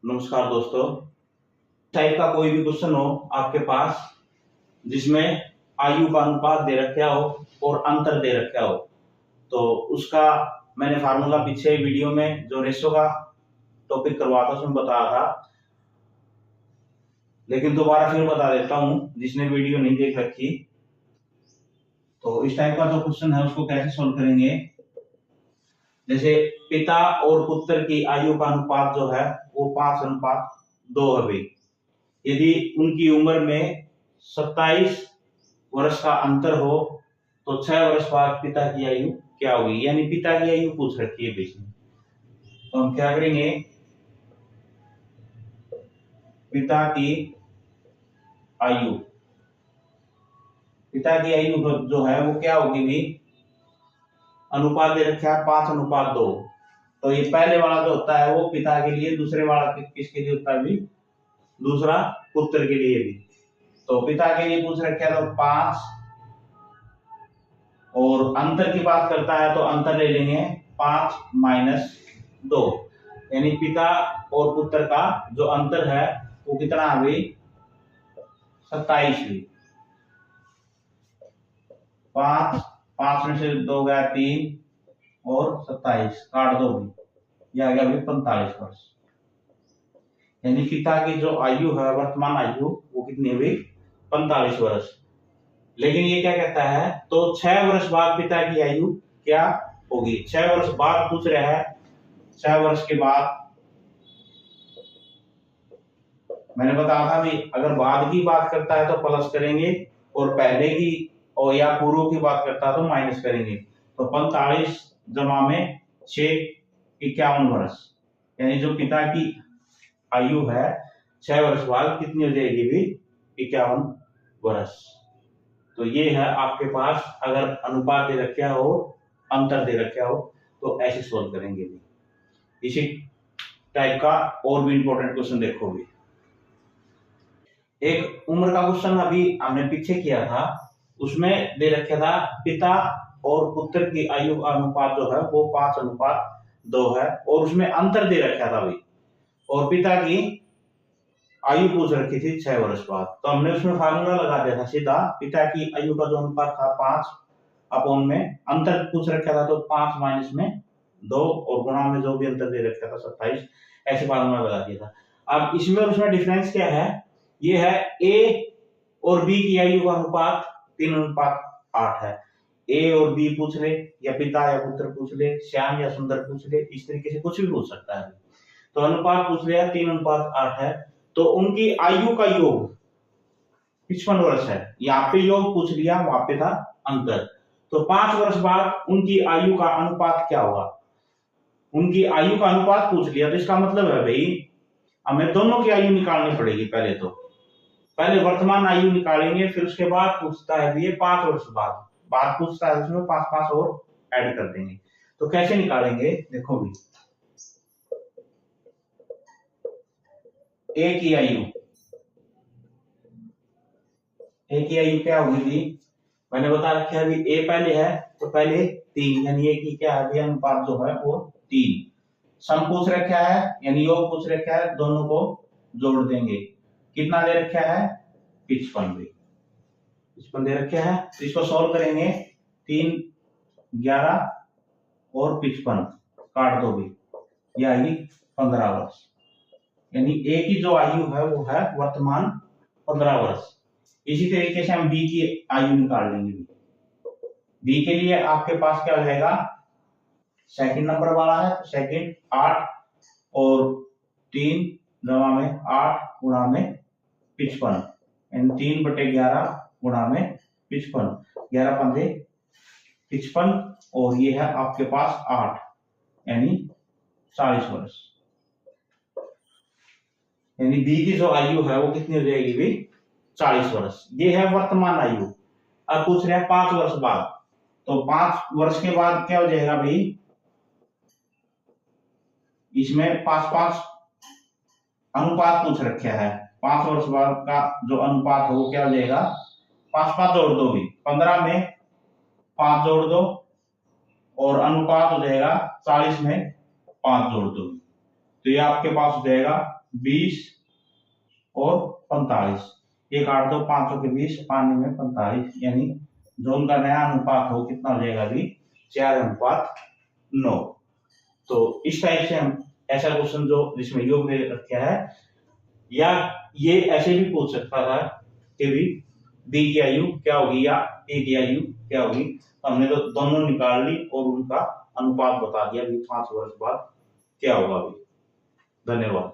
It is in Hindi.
नमस्कार दोस्तों। टाइप का कोई भी क्वेश्चन हो आपके पास जिसमें आयु का अनुपात दे रखा हो और अंतर दे रखा हो, तो उसका मैंने फार्मूला पीछे वीडियो में जो रेशो का टॉपिक करवाया था उसमें बताया था, लेकिन दोबारा फिर बता देता हूं जिसने वीडियो नहीं देख रखी। तो इस टाइप का जो क्वेश्चन है उसको कैसे सोल्व करेंगे, जैसे पिता और पुत्र की आयु का अनुपात जो है वो 5:2 है भाई। यदि उनकी उम्र में 27 वर्ष का अंतर हो तो 6 वर्ष बाद पिता की आयु क्या होगी, यानी पिता की आयु पूछ रखी है बीच में। तो हम क्या करेंगे, पिता की आयु जो है वो क्या होगी भी, अनुपात दे रखा है 5:2। तो ये पहले वाला जो होता है वो पिता के लिए, दूसरे वाला किसके लिए होता है भी, दूसरा पुत्र के लिए भी। तो पिता के लिए पूछ रखा है तो 5, और अंतर की बात करता है तो अंतर ले लेंगे 5-2, यानी पिता और पुत्र का जो अंतर है वो कितना है भाई, 27 भी। 5 में से 2 गया 3 और 27 काट दो भी, यह आ गया भी 45 वर्ष। यानी पिता की जो आयु है, वर्तमान आयु, वो कितनी है भाई, 45 वर्ष। लेकिन ये क्या कहता है, तो 6 वर्ष बाद पिता की आयु क्या होगी। 6 वर्ष बाद पूछ रहा है, 6 वर्ष के बाद मैंने बताया था भी, अगर बाद की बात करता है तो प्लस करेंगे, और पहले की और या पूर्व की बात करता है तो माइनस करेंगे। तो 45 जमा में 6, 51 वर्ष। यानी जो पिता की आयु है 6 वर्ष बाद कितनी हो जाएगी भी, 51 वर्ष। तो ये है आपके पास, अगर अनुपात दे रखा हो, अंतर दे रखा हो, तो ऐसे सोल्व करेंगे भी। इसी टाइप का और भी इंपॉर्टेंट क्वेश्चन देखो भी। एक उम्र का क्वेश्चन अभी हमने पीछे किया था, उसमें दे रखा था पिता और पुत्र की आयु का अनुपात जो है वो 5:2 है, और उसमें अंतर दे रखा था भाई, और पिता की आयु पूछ रखी थी 6 वर्ष बाद। तो हमने उसमें फार्मूला लगा दिया था सीधा, पिता की आयु का जो अनुपात था 5 में अंतर पूछ रखा था तो 5-2, और गुणा में जो भी अंतर दे रखा था 27, ऐसे फार्मूला लगा दिया था। अब इसमें और उसमें डिफरेंस क्या है, ये है ए और बी की आयु का अनुपात 3:8 है। ए और बी पूछ ले, या पिता या पुत्र पूछ ले, श्याम या सुंदर पूछ ले, इस तरीके से कुछ भी पूछ सकता है। तो अनुपात पूछ लिया 3:8 है, तो उनकी आयु का योग 55 वर्ष है। यहाँ पे योग पूछ लिया, वहां पे था अंतर। तो 5 वर्ष बाद उनकी आयु का अनुपात क्या होगा, उनकी आयु का अनुपात पूछ लिया, तो इसका मतलब है भाई हमें दोनों की आयु निकालनी पड़ेगी। पहले वर्तमान आयु निकालेंगे, फिर उसके बाद पूछता है ये 5 वर्ष बाद पूछता है, उसमें 5 और ऐड कर देंगे। तो कैसे निकालेंगे देखो भी, ए की आयु क्या होगी थी, मैंने बता रखा है अभी, ए पहले है तो पहले 3, यानी ए की क्या है अनुपात जो है वो 3। सम पूछ रखा है यानी योग पूछ रखा है, दोनों को जोड़ देंगे। कितना दे रखा है, 55 दे रखा है। तो इसको सॉल्व करेंगे, 3, 11 और 55 काट दो भी, यह आएगी 15 वर्ष। यानी ए की जो आयु है वो है वर्तमान 15 वर्ष। इसी तरीके से हम बी की आयु निकाल लेंगे। बी के लिए आपके पास क्या हो जाएगा, सेकंड नंबर वाला है तो सेकंड 8 और 3 जमा में 8 गुणा में 55, यानी 3/11 गुणा में 55, 11×5 55, और ये है आपके पास 8, यानी 40 वर्ष। यानी बी की जो आयु है वो कितनी हो जाएगी भी, 40 वर्ष। ये है वर्तमान आयु। अब पूछ रहे हैं 5 वर्ष बाद, तो 5 वर्ष के बाद क्या हो जाएगा भाई, इसमें 5-5 अनुपात पूछ रखा है। 5 वर्ष बाद का जो अनुपात है वो क्या हो जाएगा, 5-5 जोड़ दो भी, 15 में 5 जोड़ दो, और अनुपात हो जाएगा 40 में 5 जोड़ दो। तो ये आपके पास हो जाएगा 20 और 45। ये काट दो 500 के 20, पानी में 45, यानी जो उनका नया अनुपात हो कितना हो जाएगा अभी 4:9। तो इस टाइप से हम ऐसा क्वेश्चन जो जिसमें योग दे रखा है, या ये ऐसे भी पूछ सकता था कि भी बी की आयु क्या होगी या ए की आयु क्या होगी। हमने तो दोनों निकाल ली और उनका अनुपात बता दिया भी 5 वर्ष बाद क्या होगा। अभी धन्यवाद।